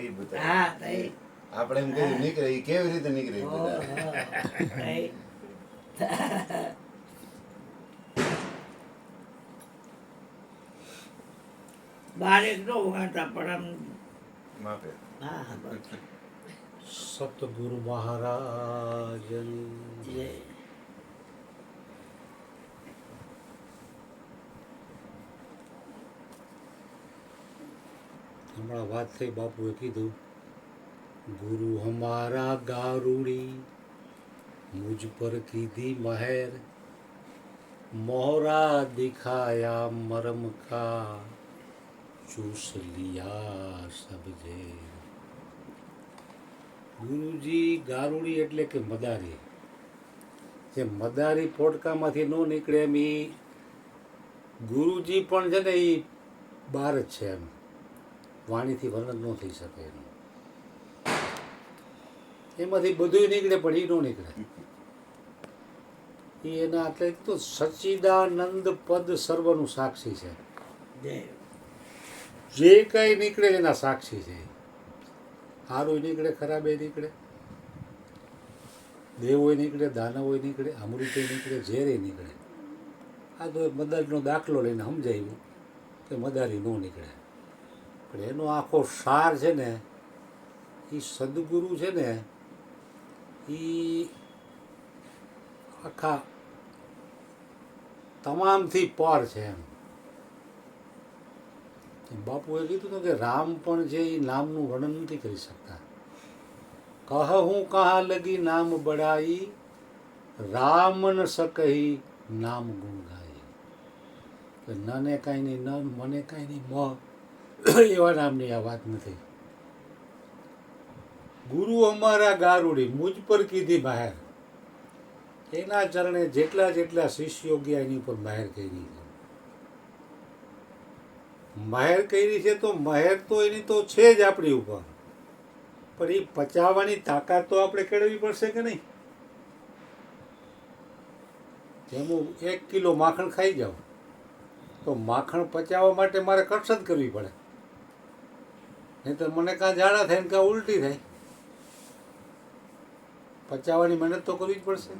એ બધા હા તઈ આપણે એમ કહીએ નીકળે એ કેવી રીતે નીકળે એ બધા બારેક નો વગાડતા પણ આમ માપે હા બસ સતગુરુ મહારાજની જય. હમણાં વાત થઈ બાપુએ કીધું ગુરુ હમારા ગારુડી મુझ પર કીધી મહેર મોહરા દિખાયા મરમ કા ચૂસ લિયા સબ ઝેર. ગુરુજી ગારુડી એટલે કે મદારી. જે મદારી પોટકામાંથી ન નીકળે એમ એ ગુરુજી પણ છે ને એ બહાર જ છે એમ વાણીથી વર્ણન ન થઈ શકે એનું. એમાંથી બધું નીકળે પણ એ ન નીકળે. એ એના એટલે તો સચ્ચિદાનંદ પદ સર્વનું સાક્ષી છે. જય. જે કંઈ નીકળે એના સાક્ષી છે. સારું નીકળે ખરાબ નીકળે, દેવોય નીકળે દાનવોય નીકળે, અમૃતોય નીકળે, ઝેરે નીકળે. આ તો મદારીનો દાખલો લઈને સમજાયું કે મદારી ન નીકળે. પણ એનો આખો સાર છે ને એ સદગુરુ છે ને એ આખા તમામથી પર છે એમ. બાપુએ કીધું હતું કે રામ પણ છે એ નામનું વર્ણન નથી કરી શકતા. કહું કહા લગી નામ બડાઈ રામ ન શકહી નામ ગુણ ગાઈ. નને કાંઈ નહીં ન મને કાંઈ નહીં મ એવા નામની આ વાત નથી. ગુરુ અમારા ગારુડી મુझ પર કીધી મહેર. એના ચરણે જેટલા જેટલા શિષ્યો ગયા એની ઉપર મહેર કરી છે. મહેર કરી છે તો મહેર તો એની તો છે જ આપણી ઉપર, પણ એ પચાવવાની તાકાત તો આપણે કેળવવી પડશે કે નહીં. જેમ હું 1 કિલો માખણ ખાઈ જાઉં તો માખણ પચાવવા માટે મારે કસરત કરવી પડે, નહીં તો મને કાં ઝાડા થાય ને કાં ઉલટી થાય. પચાવવાની મહેનત તો કરવી જ પડશે.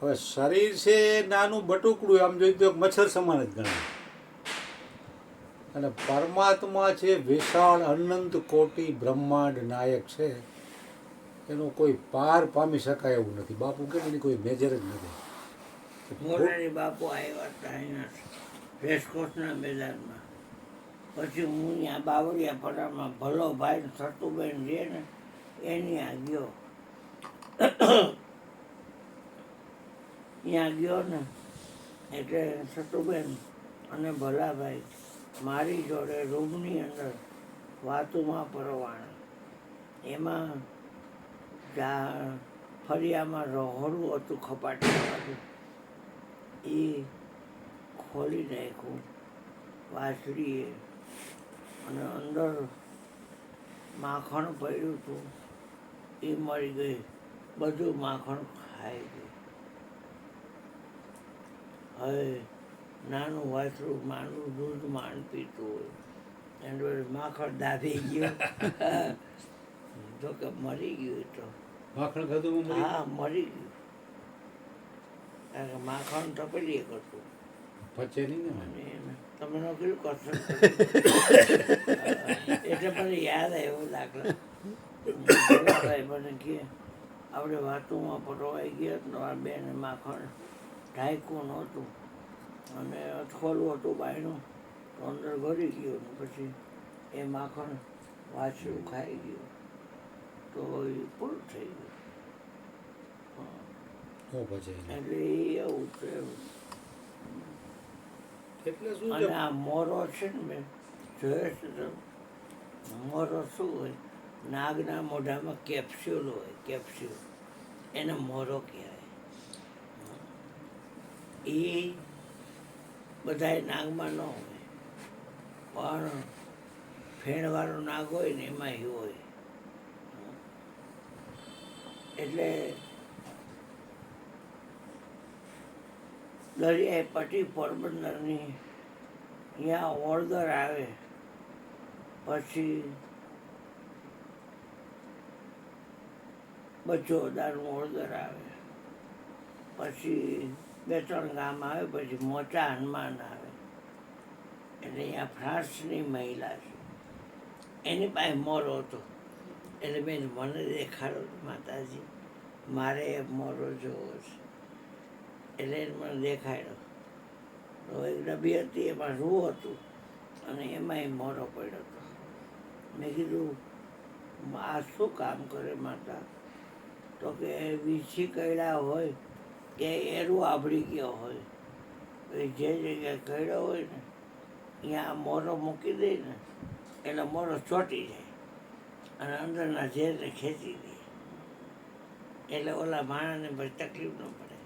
હવે શરીર છે નાનું બટુકડું આમ જોઈ તો મચ્છર સમાન જ ગણાય, અને પરમાત્મા છે વિશાળ અનંત કોટી બ્રહ્માંડ નાયક છે. એનો કોઈ પાર પામી શકાય એવું નથી. બાપુ કે એની કોઈ મેજર જ નથી. મોરારી બાપુ આવ્યા હતા અહીંયા રેસકોર્સના મેદાનમાં. પછી હું અહીંયા બાવળિયા પડામાં ભલો ભાઈ સતુબેન છે ને એની આ ગયો. ત્યાં ગયો ને એટલે સતુબેન અને ભલાભાઈ મારી જોડે રૂમની અંદર વાતુમાં પરવાણા. એમાં ફરિયામાં રહોડું હતું ખપાટી હતું, એ ખોલી નાખ્યું વાસળીએ, અને અંદર માખણ પડ્યું હતું એ મળી ગઈ. બધું માખણ ખાઈ ગયું. હવે નાનું વાસળું માનું દૂધ માંડ પીતું હોય એનું માખણ દાબી ગયું. જો કે મરી ગયું તો માખણ ખાધું હા મરી ગયું. કારણ કે માખણ તપેલી હતું પચે નહીં ને. અને તમે નો કીધું કસરત એટલે મને યાદ આવ્યો દાખલો. ભાઈ મને કહે આપણે વાતોમાં પટવાઈ ગયા તમારા બેન માખણ ઢાંક્યું નહોતું અને અથખોલું હતું બાયણું તો અંદર ગળી ગયું ને પછી એ માખણ વાછરું ખાઈ ગયું તો એ પૂરું થઈ ગયું. પચે એટલે એ એવું છે. એટલે શું અને આ મોરો છે ને મેં જોયો છે તો મોરો શું હોય, નાગના મોઢામાં કેપ્સ્યુલ હોય, કેપ્સ્યુલ એને મોરો કહેવાય. એ બધાય નાગમાં ન હોય, પણ ફેણવાળો નાગ હોય ને એમાં એ હોય. એટલે દરિયાઈ પટ્ટી પોરબંદરની અહીંયા ઓળગર આવે પછી બચોદાનું ઓળદર આવે, પછી 2-3 ગામ આવે, પછી મોટા હનુમાન આવે. એટલે અહીંયા ફ્રાન્સની મહિલા છે, એની પાસે મોરો હતો. એટલે બેન મને દેખાડો માતાજી, મારે એક મોરો જોવો છે. એટલે એને મને દેખાડ્યો. તો એક ડબ્બી હતી, એમાં રૂ હતું અને એમાંય મોરો પડ્યો હતો. મેં કીધું આ શું કામ કરે માતા? તો કે વીછી કયડા હોય કે એરું આભળી ગયો હોય, એ જે જગ્યાએ કયડો હોય ને ત્યાં મોરો મૂકી દે ને એટલે મોરો ચોંટી જાય અને અંદરના ઝેરને ખેંચી દે, એટલે ઓલા માણસને પછી તકલીફ ન પડે.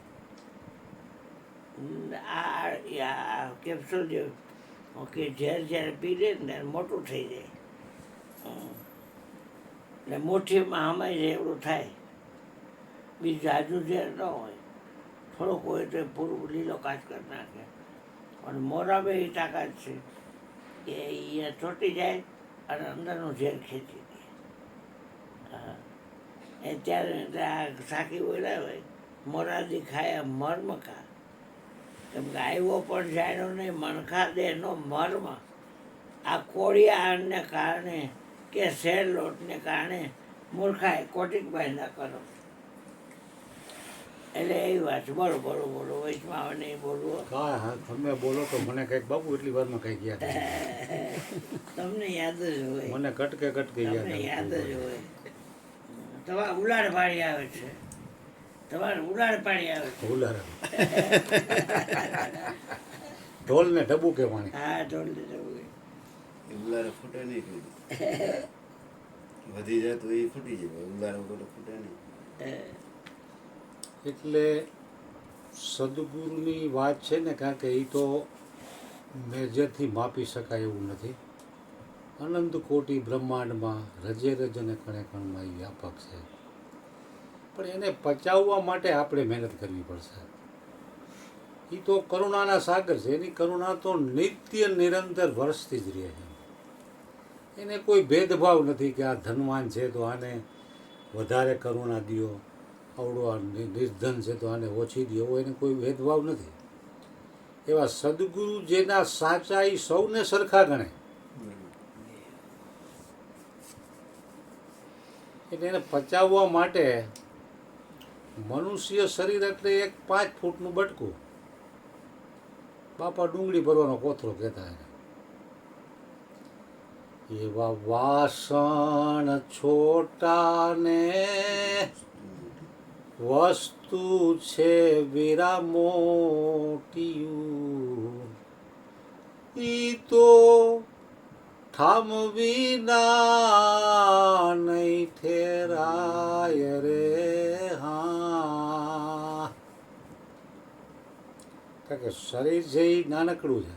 આ કેપ્સ્યુલ જે કે ઝેર જ્યારે પી લે ને ત્યારે મોટું થઈ જાય, એટલે મુઠ્ઠીમાં હમાઈ જાય એવડું થાય. બીજું જાજુ ઝેર ન હોય, થોડુંક હોય તો પૂરું લીલો કાચ કરી નાખે. પણ મોરામાં એ તાકાત છે કે એ ચોંટી જાય અને અંદરનું ઝેર ખેંચી દે. હા, એ ત્યારે આ સાકી બોલ્યા હોય, મોરાદી ખાયા મર્મ ખા. કેમ કે આવ્યો પણ જાણ્યો નહીં, મણખા દેહનો મર્મ. આ કોળિયાને કારણે કે શેર લોટને કારણે મૂર્ખાએ કોટિક બાંધા કરો. એટલે એવી વાત છે. બોલો બોલો બોલો, વચમાં આવે નહીં બોલવો. હા હા, તમે બોલો તો મને કંઈક બાપુ એટલી વારમાં કંઈક યાદ આવે. તમને યાદ જ હોય, મને કટકે તમને યાદ જ આવે. હોય. તમારે ઉલાડ પાણી આવે છે, તમારે ઉલાડ પાણી આવે છે. ઉલારા ઢોલ ને ઢબુ કહેવાની. હા, ઢોલ જવું. એ ઉલારે ફૂટે નહીં કોઈ. વધી જાય તો એ ફૂટી જાય, ઉલારે વગર તો ફૂટે નહીં. એટલે સદગુરુની વાત છે ને, કારણ કે એ તો મેજરથી માપી શકાય એવું નથી. અનંત કોટી બ્રહ્માંડમાં રજે રજ અને કણે કણમાં એ વ્યાપક છે. પણ એને પચાવવા માટે આપણે મહેનત કરવી પડશે. એ તો કરુણાના સાગર છે, એની કરુણા તો નિત્ય નિરંતર વર્ષતી જ રહે છે. એને કોઈ ભેદભાવ નથી કે આ ધનવાન છે તો આને વધારે કરુણા દ્યો, આવડો આ નિર્ધન છે તો આને ઓછી દ્યો, એવો એને કોઈ ભેદભાવ નથી. એવા સદગુરુ જેના સાચા એ સૌને સરખા ગણે. એટલે એને પચાવવા માટે મનુષ્ય શરીર એટલે એક 5 ફૂટનું બટકું. બાપા ડુંગળી ભરવાનો કોથળો કહેતા એને. એવા વાસણ છોટા ને વસ્તુ છે વીરા મોટિયું, ઈ તો થામવી ના નહીં ઠેરાય રે. હા, કારણ કે શરીર છે એ નાનકડું છે.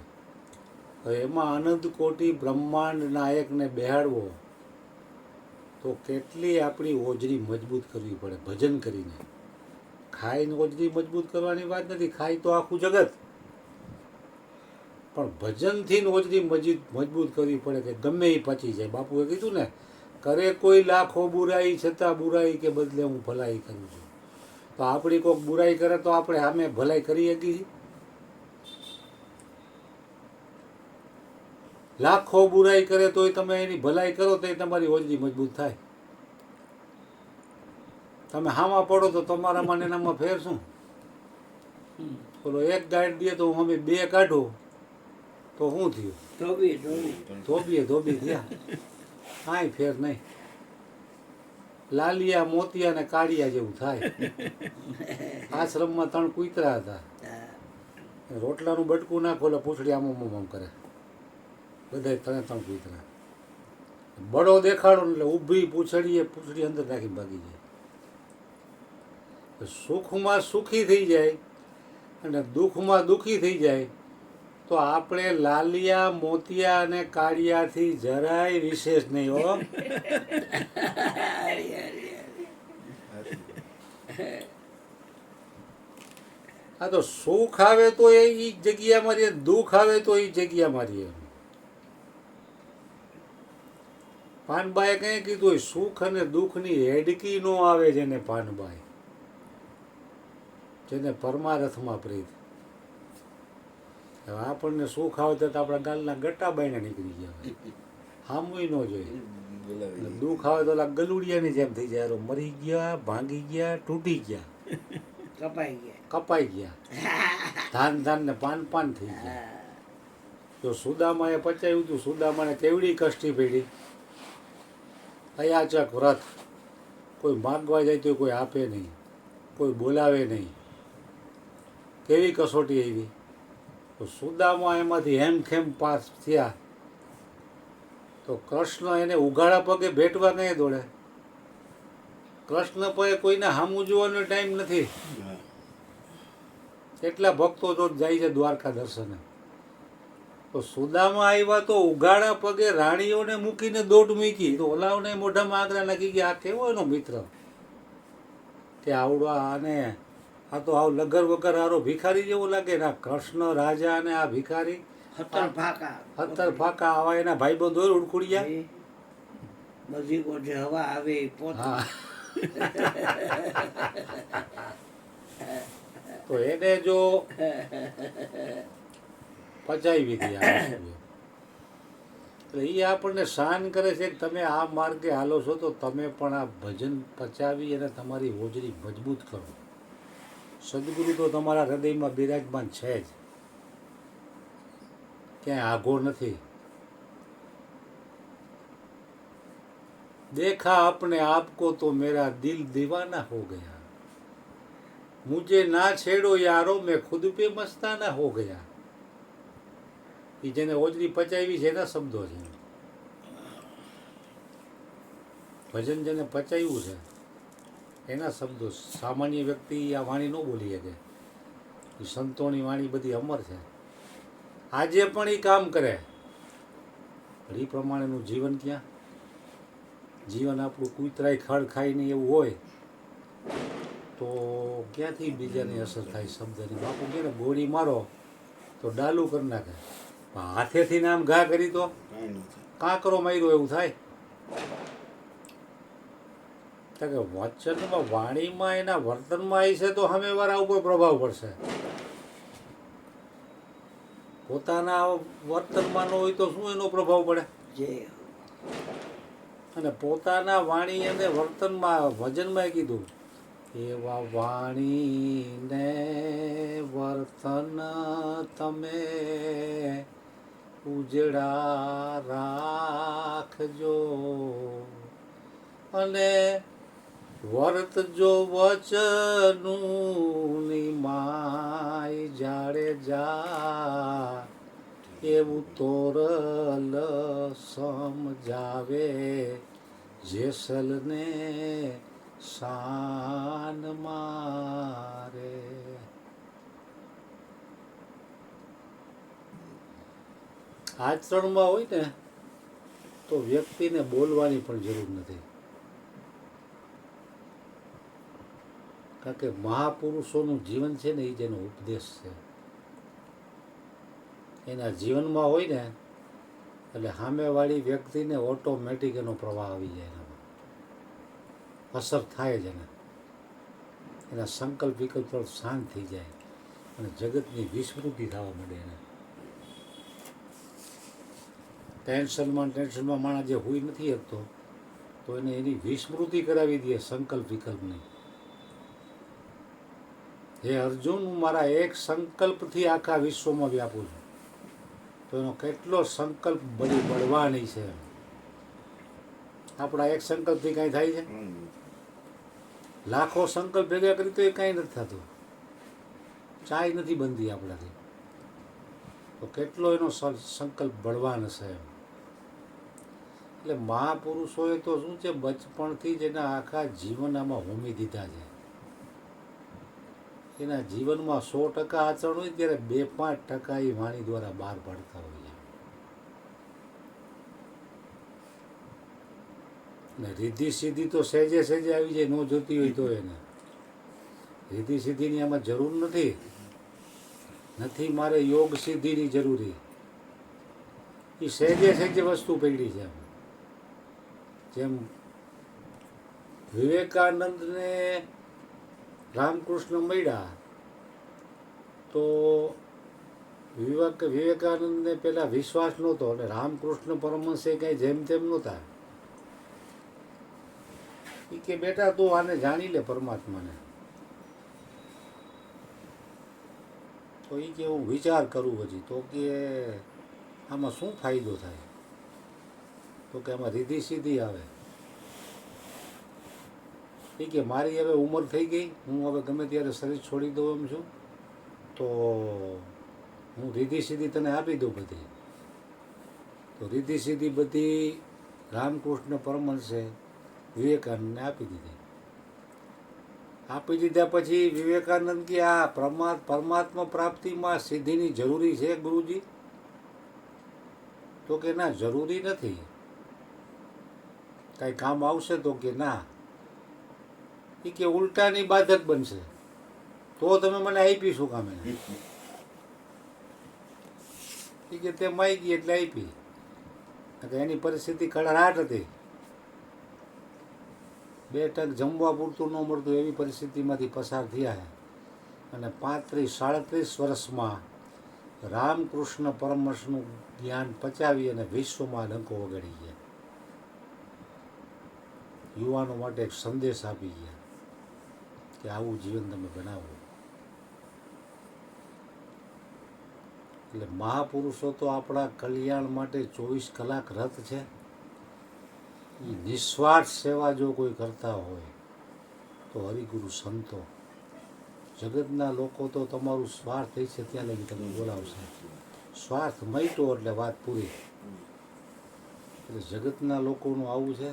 હવે એમાં અનંત કોટી બ્રહ્માંડ નાયકને બેહાડવો તો કેટલી આપણી ઓજરી મજબૂત કરવી પડે ભજન કરીને. ખાઈને ઓજરી મજબૂત કરવાની વાત નથી, ખાઈ તો આખું જગત, પણ ભજનથી ઓજરી મજબૂત કરવી પડે કે ગમે એ પચી જાય. બાપુએ કીધું ને, કરે કોઈ લાખો બુરાઈ છતાં બુરાઈ કે બદલે હું ભલાઈ કરું છું. તો આપણી કોઈક બુરાઈ કરે તો આપણે સામે ભલાઈ કરી શકીએ? લાખો બુરાઈ કરે તોય તમે એની ભલાઈ કરો તો તમારી ઓજરી મજબૂત થાય. તમે હામાં પડો તો તમારામાં ને એનામાં ફેર શું? બોલો એક ગાઈડ દે તો હું અમે 2 કાઢું તો શું થયું? ધોબીએ થયા, કાંઈ ફેર નહીં. લાલિયા મોતિયા ને કાળિયા જેવું થાય. આશ્રમમાં 3 કૂતરા હતા, રોટલાનું બટકું નાખો એટલે પૂછડી આમ આમ કરે. બધા 3 કૂતરા. બળો દેખાડો એટલે ઊભી પૂછડી અંદર નાખી ભાગી જાય. સુખમાં સુખી થઈ જાય અને દુઃખમાં દુઃખી થઈ જાય તો આપણે લાલિયા મોતિયા અને કાળિયાથી જરાય વિશેષ નહીં હો. આ તો સુખ આવે તો એ જગ્યામાં રહીએ, દુઃખ આવે તો એ જગ્યામાં રહીએ. પાનબાએ કંઈ કીધું હોય, સુખ અને દુઃખની હેડકી નો આવે જેને પાનબાઈ, જેને પરમારથમાં પ્રીત. હવે આપણને સુખ આવે તો આપણા ગાલના ગટ્ટા બાઈને નીકળી ગયા હોય, હામુય ન જોઈએ. બોલાવી દુઃખ આવે તો ઓલા ગલુડિયાની જેમ થઈ જાય, હારો મરી ગયા, ભાંગી ગયા, તૂટી ગયા, કપાઈ ગયા. કપાઈ ગયા, ધાન ને પાન થઈ ગયા. જો સુદામાએ પચાવ્યું હતું, સુદામાને કેવડી કષ્ટી પડી, અયાચક વ્રત, કોઈ માગવા જાય તો કોઈ આપે નહીં, કોઈ બોલાવે નહીં, કેવી કસોટી આવી. તો સુદામા એમાંથી હેમખેમ પાસ થયા તો કૃષ્ણ એને ઉઘાડા પગે ભેટવા કઈ દોડે. કૃષ્ણ પાસે કોઈને સામું જોવાનો ટાઈમ નથી, હા. એટલા ભક્તો તો જાય છે દ્વારકા દર્શને. તો સુદામા આવ્યા તો ઉઘાડા પગે રાણીઓને મૂકીને દોટ મૂકી. તો ઓલાઓને મોઢામાં આંગળા નાખી ગયા, આ કેવો એનો મિત્ર કે આવડો આને, આ તો આવ લગર વગર હારો ભિખારી જેવો લાગે ને. આ કૃષ્ણ રાજા અને આ ભિખારી 17 ફાકા. 17 ફાકા આવા એના ભાઈબંધો ઉડખુડિયા. એ બધી કોઠે હવા આવે એ પોતે. હા. તો એને જો પચાવી હતી આ વસ્તુ. એટલે એ આપણને શાન કરે છે કે તમે આ માર્ગે હાલો છો તો તમે પણ આ ભજન પચાવી અને તમારી હોજરી મજબૂત કરો. સદગુરુ તો તમારા હૃદયમાં બિરાજમાન છે જ, ક્યાંય આઘો નથી. देखा अपने आप को तो मेरा दिल दीवाना हो गया, मुझे ना छेड़ो यारो मैं खुद पे मस्ताना हो गया. એ જેને ઓજરી પચાવી છે એના શબ્દો છે. ભજન જેને પચાવ્યું છે એના શબ્દો. સામાન્ય વ્યક્તિ આ વાણી ન બોલી શકે. એ સંતોની વાણી બધી અમર છે. આજે પણ એ કામ કરે, પણ એ પ્રમાણેનું જીવન ક્યાં? જીવન આપણું કૂતરાય ખડ ખાઈને એવું હોય તો ક્યાંથી બીજાની અસર થાય શબ્દની? બાપુ કહે ને ગોળી મારો તો ડાલું કરી નાખે, હાથેથી નામ ઘા કરી તો કાંઈ નથી. કાંકરો માર્યો એવું થાય. કે વચનમાં વાણીમાં એના વર્તનમાં આવી છે તો સામેવાળા ઉપર પ્રભાવ પડશે. પોતાના વર્તનમાં ન હોય તો શું એનો પ્રભાવ પડે? જે અને પોતાના વાણી અને વર્તનમાં વજનમાં કીધું એવા વાણી ને વર્તન તમે ઉજળા રાખજો, અને વર્તજો વચનું નિમાય જાડે જા, એવું તોરલ સમજાવે જેસલને શાન મારે. આચરણમાં હોય ને તો વ્યક્તિને બોલવાની પણ જરૂર નથી. કારણ કે મહાપુરુષોનું જીવન છે ને એ જેનો ઉપદેશ છે, એના જીવનમાં હોય ને એટલે સામેવાળી વ્યક્તિને ઓટોમેટિક એનો પ્રવાહ આવી જાય, એનામાં અસર થાય જ. એના સંકલ્પ વિકલ્પ શાંત થઈ જાય અને જગતની વિસ્મૃતિ થવા માંડે. એને ટેન્શનમાં માણસ જે હોઈ નથી શકતો તો એને એની વિસ્મૃતિ કરાવી દે સંકલ્પ વિકલ્પની. હે અર્જુન, હું મારા એક સંકલ્પથી આખા વિશ્વમાં વ્યાપું છું. તો એનો કેટલો સંકલ્પ બળવાની છે. આપણા એક સંકલ્પથી કાંઈ થાય છે? લાખો સંકલ્પ ભેગા કરી તો એ કાંઈ નથી થતું. ચાય નથી બનતી આપણાથી. તો કેટલો એનો સંકલ્પ બળવાન હશે. એટલે મહાપુરુષોએ તો શું છે, બચપણથી જ એના આખા જીવન આમાં હોમી દીધા છે. એના જીવનમાં 100% આચરણ હોય ત્યારે 2-5% એ વાણી દ્વારા બહાર પાડતા હોય છે. ને રીધિ સીધી તો સહેજે સહેજે આવી જાય, ન જોતી હોય તો એને રીધિ સીધીની આમાં જરૂર નથી. મારે યોગ સિદ્ધિની જરૂરી. એ સહેજે સહેજે વસ્તુ પડી છે. જેમ વિવેકાનંદને રામકૃષ્ણ મળ્યા તો વિવેકાનંદને પેલા વિશ્વાસ નહોતો અને રામકૃષ્ણ પરમહંસે કંઈ જેમ તેમ નહોતા. એ કે બેટા તું આને જાણી લે પરમાત્માને. તો એ કે હું વિચાર કરું હજી. તો કે આમાં શું ફાયદો થાય? તો કે આમાં રીધી સીધી આવે. એ કે મારી હવે ઉંમર થઈ ગઈ, હું હવે ગમે ત્યારે શરીર છોડી દઉં એમ છું, તો હું રીધી સીધી તને આપી દઉં બધી. તો રીધી સીધી બધી રામકૃષ્ણ પરમહંસે વિવેકાનંદને આપી દીધી. આપી દીધા પછી વિવેકાનંદ કે આ પરમાત્મા પ્રાપ્તિમાં સિદ્ધિની જરૂરી છે ગુરુજી? તો કે ના, જરૂરી નથી. કાંઈ કામ આવશે? તો કે ના. એ કે ઉલટાની બાધક બનશે. તો તમે મને આપી શું કામે? એ કે તે માગી એટલે આપી. એની પરિસ્થિતિ કડરાટ હતી. 2 ટક જમવા પૂરતું ન મળતું એવી પરિસ્થિતિમાંથી પસાર થયા. અને 35-37 વર્ષમાં રામકૃષ્ણ પરમહંસનું જ્ઞાન પચાવી અને વિશ્વમાં ડંકો વગાડી ગયા. યુવાનો માટે એક સંદેશ આપી ગયા કે આવું જીવન તમે બનાવો. એટલે મહાપુરુષો તો આપણા કલ્યાણ માટે 24 કલાક રત છે. એ નિસ્વાર્થ સેવા જો કોઈ કરતા હોય તો હરિગુરુ સંતો, જગતના લોકો તો તમારું સ્વાર્થ થઈ છે ત્યાં લગી તમે બોલાવશે. સ્વાર્થ મટ્યો એટલે વાત પૂરી. એટલે જગતના લોકોનું આવું છે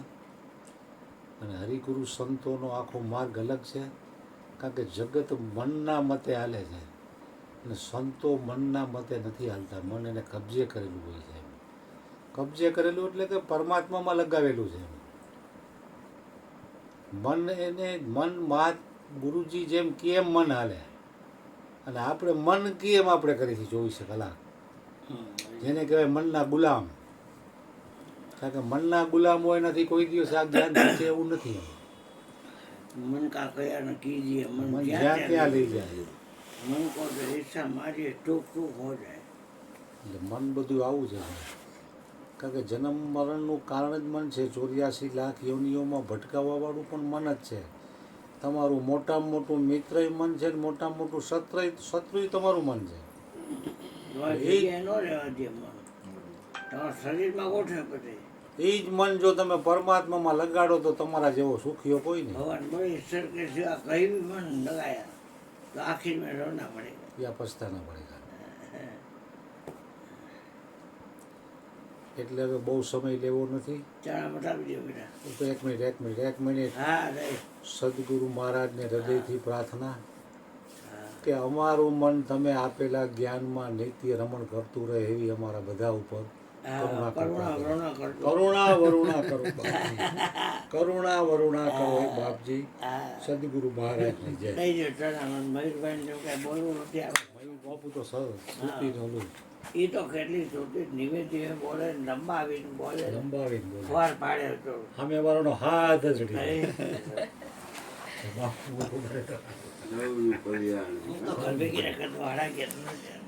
અને હરિગુરુ સંતોનો આખો માર્ગ અલગ છે. કારણ કે જગત મનના મતે હાલે છે અને સંતો મનના મતે નથી હાલતા. મન એને કબજે કરેલું હોય છે. કબજે કરેલું એટલે કે પરમાત્મામાં લગાવેલું છે. મન માત ગુરુજી જેમ કેમ મન હાલે અને આપણે મન કેમ આપણે કરીશું 24 કલાક. જેને કહેવાય મનના ગુલામ. કારણ કે મનના ગુલામ હોય નથી કોઈ દિવસ આ જ્ઞાન થશે એવું નથી. मन का कया न कीजिए, मन મન क्या જ્યાં ત્યાં લઈ જાય. मन को जो ऐसा मारिए टूक टूक हो जाए. એટલે મન બધું આવું છે. કારણ કે જન્મ મરણનું કારણ જ મન છે. 84 લાખ યોનિઓમાં ભટકાવવાવાળું પણ મન જ છે. તમારું મોટામાં મોટું મિત્રય મન છે ને મોટામાં મોટું શત્રુય તમારું મન છે. જગ્યાએ ન રહેવા દે મન. તમારા શરીરમાં ગોઠવે બધે. એ જ મન જો તમે પરમાત્મામાં લગાડો તો તમારા જેવો સુખીઓ કોઈ નહીં. भगवान बड़े ईश्वर के सिवा कहीं भी मन लगाया तो आखिर में रोना पड़ेगा. યા પસ્તાના પડેગા. એટલે હવે બહુ સમય લેવો નથી. चना बता दीजिए बेटा. તો એક મિનિટ हाँ रे. સદગુરુ મહારાજને હૃદયથી પ્રાર્થના हाँ. કે અમારું મન તમે આપેલા જ્ઞાનમાં નિત્ય રમણ કરતું રહે એવી અમારા બધા ઉપર करुणा करुणा कर दो. કરુણા વરુણા કરો બાપજી. કરુણા વરુણા કરો હે બાપજી. हाँ. સદગુરુ મહારાજની જય. नहीं जो चना मन मयूर बहन जो क्या बोलूं નથી આવે. મયુર બાપુ તો સરસ શ્રુતિનું ઓલું એ તો કેટલી છોટી ધીમે ધીમે બોલે, લંબાવીને બોલે, લંબાવીને બોલે. વાર પાડે તો સામે વાળાનો હાથ જ અડી જાય. નહીં. બાપુ નવરું કલ્યાણ. હું તો ઘર ભેગી રખત વાળા કહેતો નથી.